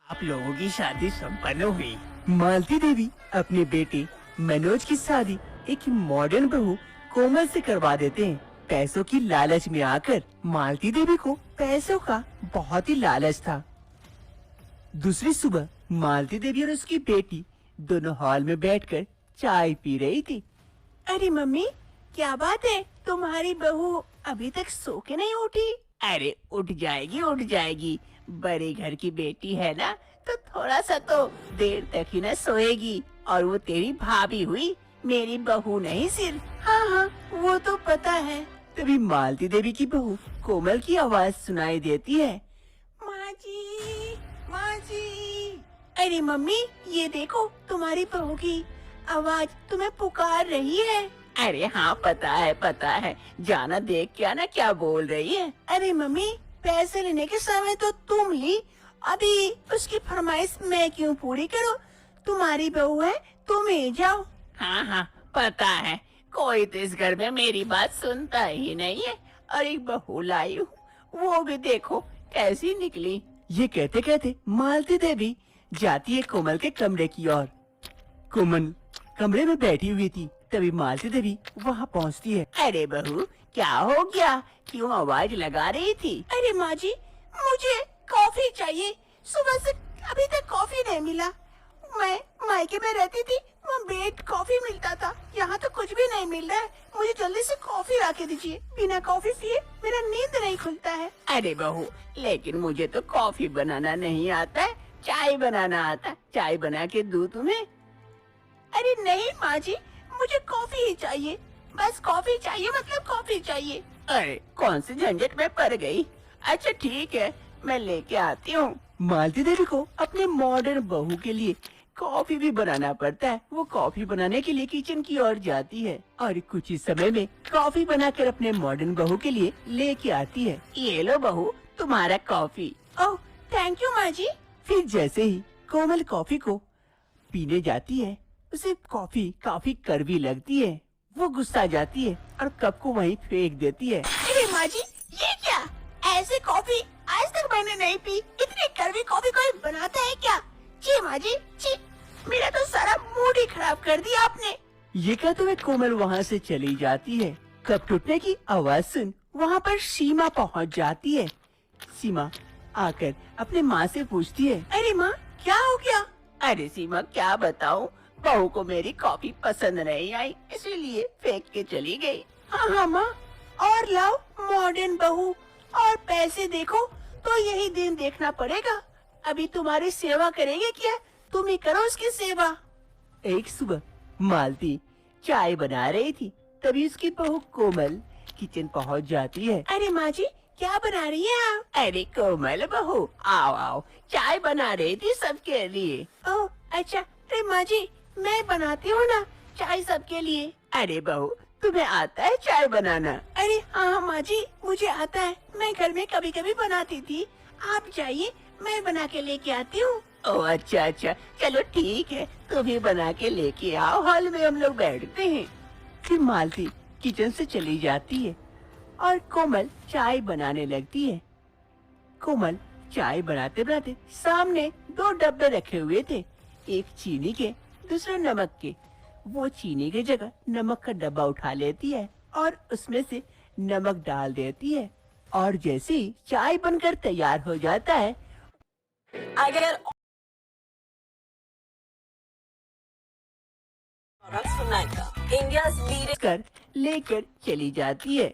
आप लोगों की शादी संपन्न हुई। मालती देवी अपने बेटे मनोज की शादी एक मॉडर्न बहू कोमल से करवा देते हैं। पैसों की लालच में आकर मालती देवी को पैसों का बहुत ही लालच था। दूसरी सुबह मालती देवी और उसकी बेटी दोनों हॉल में बैठकर चाय पी रही थी। अरे मम्मी, क्या बात है? तुम्हारी बहू अभी तक सो के नहीं उठी? अरे उठ जाएगी। बड़े घर की बेटी है ना, तो थोड़ा सा तो देर तक ही न सोएगी। और वो तेरी भाभी हुई, मेरी बहू नहीं सिर्फ। हाँ हाँ, वो तो पता है। तभी मालती देवी की बहू कोमल की आवाज सुनाई देती है। माँ जी, माँ जी। अरे मम्मी, ये देखो तुम्हारी बहू की आवाज तुम्हें पुकार रही है। अरे हाँ, पता है। जाना देख क्या ना क्या बोल रही है। अरे मम्मी, पैसे लेने के समय तो तुम ही, अभी उसकी फरमाइश मैं क्यों पूरी करूं? तुम्हारी बहू है, तुम ही जाओ। हाँ, पता है। कोई तो इस घर में मेरी बात सुनता ही नहीं है। और एक बहू लाई हूँ, वो भी देखो कैसी निकली। ये कहते कहते मालती देवी जाती है कोमल के कमरे की ओर। कोमल कमरे में बैठी हुई थी, तभी मालती देवी वहाँ पहुँचती है। अरे बहू, क्या हो गया? क्यों आवाज लगा रही थी? अरे माँ जी, मुझे कॉफी चाहिए। सुबह से अभी तक कॉफी नहीं मिला। मैं मायके में रहती थी, वहाँ बेड कॉफी मिलता था। यहाँ तो कुछ भी नहीं मिल रहा है। मुझे जल्दी से कॉफी ला के दीजिए। बिना कॉफी पिए मेरा नींद नहीं खुलता है। अरे बहू, लेकिन मुझे तो कॉफी बनाना नहीं आता है, चाय बनाना आता है। चाय बना के दूं तुम्हें? अरे नहीं माँ जी, मुझे कॉफी ही चाहिए। बस कॉफी चाहिए, मतलब कॉफी चाहिए। अरे कौन सी झंझट में पड़ गई। अच्छा ठीक है, मैं लेके आती हूँ। मालती देवी को अपने मॉडर्न बहू के लिए कॉफी भी बनाना पड़ता है। वो कॉफी बनाने के लिए किचन की ओर जाती है और कुछ ही समय में कॉफी बनाकर अपने मॉडर्न बहू के लिए लेके आती है। ये लो बहू, तुम्हारा कॉफी। ओह, थैंक यू माँ जी। फिर जैसे ही कोमल कॉफी को पीने जाती है, उसे कॉफी काफी कड़वी लगती है। वो गुस्सा जाती है और कप को वहीं फेंक देती है। अरे माँ जी, ये क्या? ऐसे कॉफी आज तक मैंने नहीं पी। इतनी कड़वी कॉफी कोई बनाता है क्या? जी माँ जी, जी। मेरा तो सारा मूड ही खराब कर दिया आपने। ये कहते हुए कोमल वहाँ से चली जाती है। कप टूटने की आवाज सुन वहाँ पर सीमा पहुँच जाती है। सीमा आकर अपने माँ से पूछती है। अरे माँ, क्या हो गया? अरे सीमा, क्या बताऊँ, बहू को मेरी कॉफी पसंद नहीं आई, इसीलिए फेंक के चली गई। हाँ माँ, और लाओ मॉडर्न बहू। और पैसे देखो तो यही दिन देखना पड़ेगा। अभी तुम्हारी सेवा करेंगे क्या? तुम ही करो उसकी सेवा। एक सुबह मालती चाय बना रही थी, तभी उसकी बहू कोमल किचन पहुँच जाती है। अरे माँ जी, क्या बना रही है आप? अरे कोमल बहू, आओ, चाय बना रही थी सबके लिए। ओह अच्छा। अरे माँ जी, मैं बनाती हूँ ना चाय सबके लिए। अरे बहू, तुम्हें आता है चाय बनाना? अरे हाँ माँ जी, मुझे आता है। मैं घर में कभी कभी बनाती थी। आप जाइए, मैं बना के लेके आती हूँ। ओह अच्छा, चलो ठीक है, तुम ही बना के लेके आओ, हॉल में हम लोग बैठते हैं। फिर मालती किचन से चली जाती है और कोमल चाय बनाने लगती है। कोमल चाय बनाते बनाते सामने 2 डब्बे रखे हुए थे, एक चीनी के, दूसरा नमक के। वो चीनी की जगह नमक का डब्बा उठा लेती है और उसमें से नमक डाल देती है। और जैसे ही चाय बनकर तैयार हो जाता है, अगर कर लेकर चली जाती है।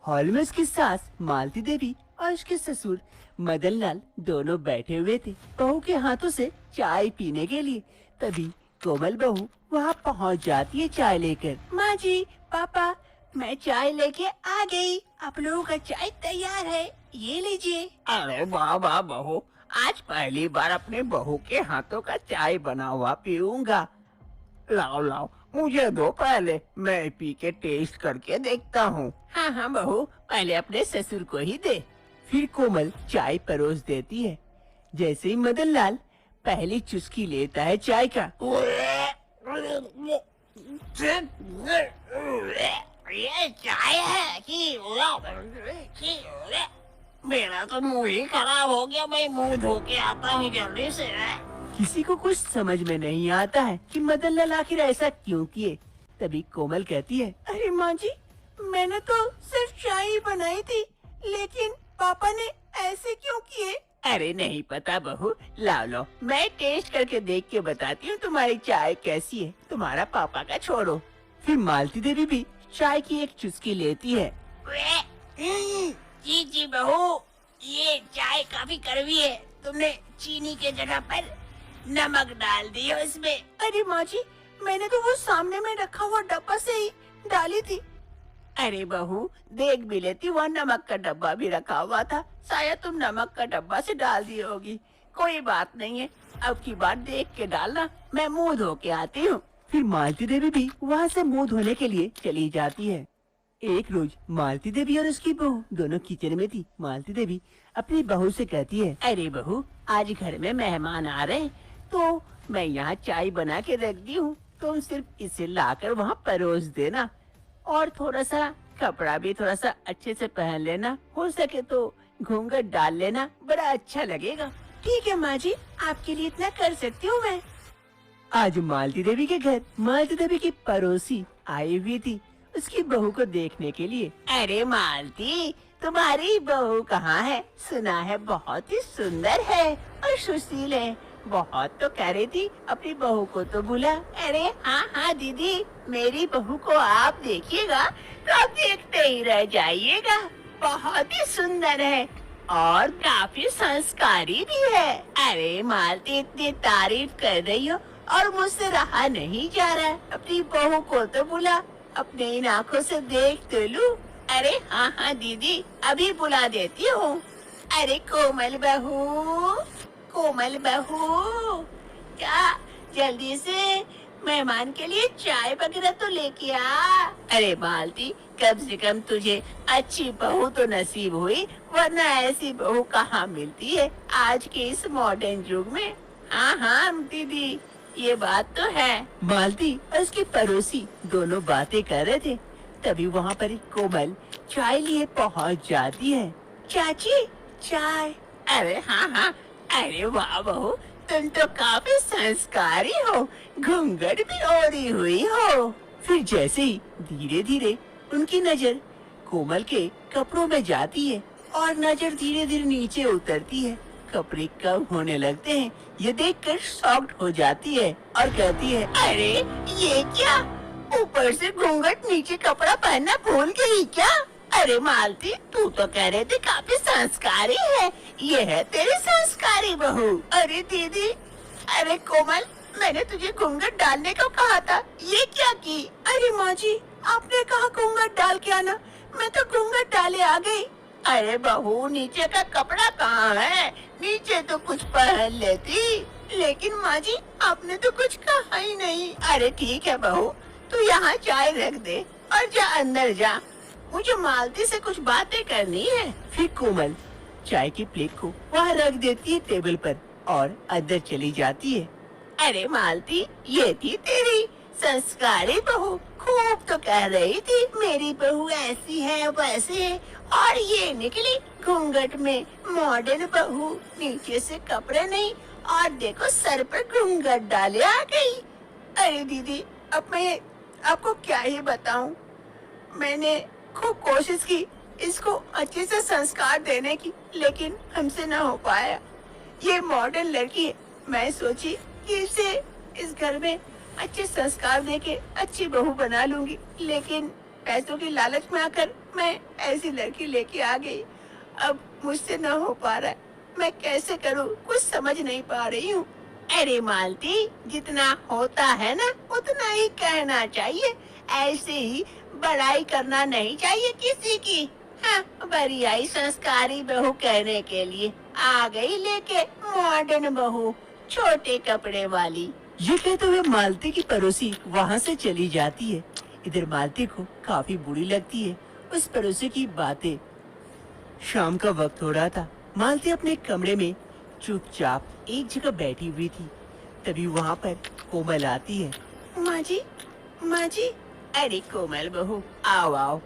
हॉल में उसकी सास मालती देवी और उसके ससुर मदन लाल दोनों बैठे हुए थे, बहू के हाथों से चाय पीने के लिए। तभी कोमल बहू वहाँ पहुँच जाती है चाय लेकर। माँ जी, पापा, मैं चाय लेके आ गई। आप लोगों का चाय तैयार है, ये लीजिए। अरे वाह बहू, आज पहली बार अपने बहू के हाथों का चाय बना हुआ पीऊंगा। लाओ, मुझे दो पहले, मैं पी के टेस्ट करके देखता हूँ। हाँ बहू, पहले अपने ससुर को ही दे। फिर कोमल चाय परोस देती है। जैसे ही मदन लाल पहली चुस्की लेता है चाय का, ये चाय है मेरा तो मुंह ही खराब हो गया, मैं मुंह धो के आता हूँ जल्दी से। किसी को कुछ समझ में नहीं आता है कि मदन लाल आखिर ऐसा क्यों किए। तभी कोमल कहती है, अरे माँ जी, मैंने तो सिर्फ चाय ही बनाई थी, लेकिन पापा ने ऐसे क्यों किए? अरे नहीं पता बहू, लाओ लो, मैं टेस्ट करके देख के बताती हूँ तुम्हारी चाय कैसी है। तुम्हारा पापा का छोड़ो। फिर मालती देवी भी चाय की एक चुस्की लेती है। जी जी बहू, ये चाय काफी कड़वी है, तुमने चीनी के जगह पर नमक डाल दी है इसमें। अरे माँ जी, मैंने तो वो सामने में रखा हुआ डब्बा से ही डाली थी। अरे बहू, देख भी लेती, वहाँ नमक का डब्बा भी रखा हुआ था, शायद तुम नमक का डब्बा से डाल दी होगी। कोई बात नहीं है, अब की बार देख के डालना, मैं मुंह धो के आती हूँ। फिर मालती देवी भी वहाँ से मुंह धोने के लिए चली जाती है। एक रोज मालती देवी और उसकी बहू दोनों किचन में थी। मालती देवी अपनी बहू से कहती है, अरे बहू, आज घर में मेहमान आ रहे हैं, तो मैं यहाँ चाय बना के रख दी हूँ, तुम सिर्फ इसे लाकर वहाँ परोस देना, और थोड़ा सा कपड़ा भी थोड़ा सा अच्छे से पहन लेना, हो सके तो घूंघट डाल लेना, बड़ा अच्छा लगेगा। ठीक है माँ जी, आपके लिए इतना कर सकती हूँ मैं। आज मालती देवी के घर मालती देवी की पड़ोसी आई हुई थी उसकी बहू को देखने के लिए। अरे मालती, तुम्हारी बहू कहाँ है? सुना है बहुत ही सुंदर है और सुशील है। बहुत तो कह रही थी अपनी बहू को तो बुला। अरे हाँ हाँ दीदी, मेरी बहू को आप देखिएगा तो आप देखते ही रह जाइएगा। बहुत ही सुंदर है और काफी संस्कारी भी है। अरे मालती, इतनी तारीफ कर रही हो और मुझसे रहा नहीं जा रहा है। अपनी बहू को तो बुला, अपने इन आँखों से देख तो लूं। अरे हाँ हाँ दीदी, अभी बुला देती हूँ। अरे कोमल बहू, कोमल बहू, क्या जल्दी से मेहमान के लिए चाय वगैरह तो लेके आ। अरे मालती, कम से कम तुझे अच्छी बहू तो नसीब हुई, वरना ऐसी बहू कहाँ मिलती है आज के इस मॉडर्न युग में। हाँ हाँ दीदी, ये बात तो है। मालती और उसकी पड़ोसी दोनों बातें कर रहे थे, तभी वहाँ पर एक कोमल चाय लिए पहुँच जाती है। चाची, चाय। अरे हाँ हाँ, अरे वाह बहू, तुम तो काफी संस्कारी हो, घूंघट भी ओढ़ी हुई हो। फिर जैसे ही धीरे धीरे उनकी नजर कोमल के कपड़ों में जाती है और नजर धीरे धीरे नीचे उतरती है, कपड़े कम होने लगते हैं। ये देखकर शॉक्ड हो जाती है और कहती है, अरे ये क्या, ऊपर से घूंघट नीचे कपड़ा पहनना भूल गई क्या? अरे मालती, तू तो कह रहे थे काफी संस्कारी है, ये है तेरी संस्कारी बहू। अरे दीदी, अरे कोमल, मैंने तुझे घूंघट डालने को कहा था, ये क्या की? अरे माँ जी, आपने कहा घूंघट डाल के आना, मैं तो घूंघट डाले आ गई। अरे बहू, नीचे का कपड़ा कहाँ है? नीचे तो कुछ पहन लेती। लेकिन माँ जी, आपने तो कुछ कहा ही नहीं। अरे ठीक है बहू, तू यहाँ चाय रख दे और जा अंदर जा, मुझे मालती से कुछ बातें करनी है। फिर कोमल चाय की प्लेट को वहाँ रख देती है टेबल पर और अंदर चली जाती है। अरे मालती, ये थी तेरी संस्कारी बहू, खूब तो कह रही थी मेरी बहू ऐसी है वैसी है, और ये निकली घूंघट में मॉडर्न बहू, नीचे से कपड़े नहीं और देखो सर पर घूंघट डाले आ गई। अरे दीदी, अब मैं आपको क्या ही बताऊं, मैंने खूब कोशिश की इसको अच्छे से संस्कार देने की, लेकिन हमसे न हो पाया। ये मॉडर्न लड़की है, मैं सोची कि इसे इस घर में अच्छे संस्कार देके अच्छी बहू बना लूंगी, लेकिन पैसों की लालच में आकर मैं ऐसी लड़की लेके आ गई। अब मुझसे न हो पा रहा है, मैं कैसे करूं, कुछ समझ नहीं पा रही हूँ। अरे मालती, जितना होता है ना उतना ही कहना चाहिए, ऐसे ही बड़ाई करना नहीं चाहिए किसी की। हाँ, बड़ी आई संस्कारी बहू कहने के लिए आ गई लेके मॉडर्न बहू, छोटे कपड़े वाली। ये कहते हुए मालती की पड़ोसी वहाँ से चली जाती है। इधर मालती को काफी बुरी लगती है उस पड़ोसी की बातें। शाम का वक्त हो रहा था, मालती अपने कमरे में चुपचाप एक जगह बैठी हुई थी। तभी वहाँ पर कोमल आती है। माँ जी, माँ जी। अरे कोमल बहू, आओ आओ।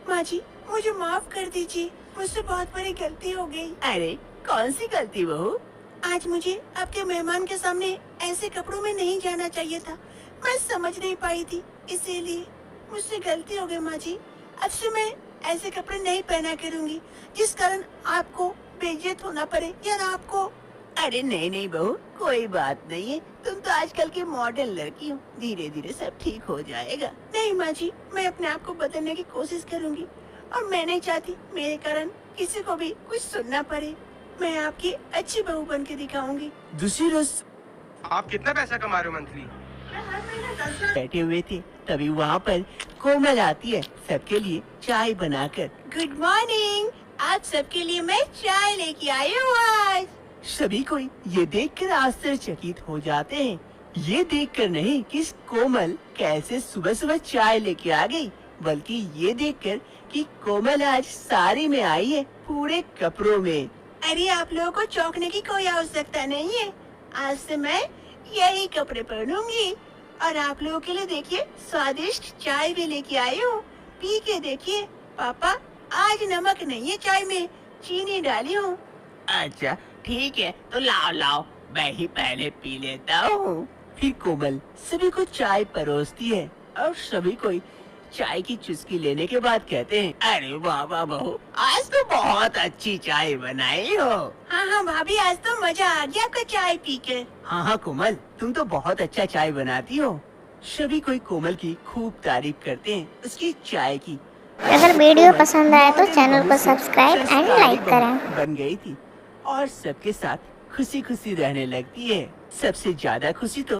माँ जी, मुझे माफ कर दीजिए, मुझसे बहुत बड़ी गलती हो गई। अरे कौन सी गलती बहू? आज मुझे आपके मेहमान के सामने ऐसे कपड़ों में नहीं जाना चाहिए था। मैं समझ नहीं पाई थी, इसीलिए मुझसे गलती हो गई माँ जी। अब से मैं ऐसे कपड़े नहीं पहना करूँगी जिस कारण आपको बेइज्जत होना पड़े या आपको। अरे नहीं नहीं बहू, कोई बात नहीं है, तुम तो आजकल की मॉडर्न लड़की हो, धीरे धीरे सब ठीक हो जाएगा। नहीं माँ जी, मैं अपने आप को बदलने की कोशिश करूँगी और मैं नहीं चाहती मेरे कारण किसी को भी कुछ सुनना पड़े। मैं आपकी अच्छी बहू बन के दिखाऊंगी। दूसरी रोज आप कितना पैसा कमा रहे हो मंथली? बैठे हुए थे, तभी वहाँ पर कोमल आती है सबके लिए चाय बनाकर। गुड मॉर्निंग, आप सबके लिए मैं चाय लेके आई हूँ आज। सभी कोई ये देखकर आश्चर्यचकित हो जाते हैं। ये देखकर नहीं कि इस कोमल कैसे सुबह सुबह चाय लेके आ गई, बल्कि ये देखकर कि कोमल आज साड़ी में आई है, पूरे कपड़ों में। अरे आप लोगों को चौंकने की कोई आवश्यकता नहीं है। आज से मैं यही कपड़े पहनूंगी और आप लोगों के लिए देखिए स्वादिष्ट चाय भी लेके आई हूँ। पी के देखिए। पापा, आज नमक नहीं है चाय में, चीनी डाली हूँ। अच्छा ठीक है, तो लाओ लाओ, मैं ही पहले पी लेता हूँ। फिर कोमल सभी को चाय परोसती है और सभी कोई चाय की चुस्की लेने के बाद कहते हैं, अरे वाह वाह बहू, आज तो बहुत अच्छी चाय बनाई हो। हाँ हाँ भाभी, आज तो मजा आ गया आपका चाय पी कर। हाँ हाँ कोमल, तुम तो बहुत अच्छा चाय बनाती हो। सभी कोई कोमल की खूब तारीफ करते हैं, उसकी चाय की। अगर वीडियो पसंद आए तो चैनल को सब्सक्राइब एंड लाइक करें। बन गई थी और सबके साथ खुशी खुशी रहने लगती है। सबसे ज्यादा खुशी तो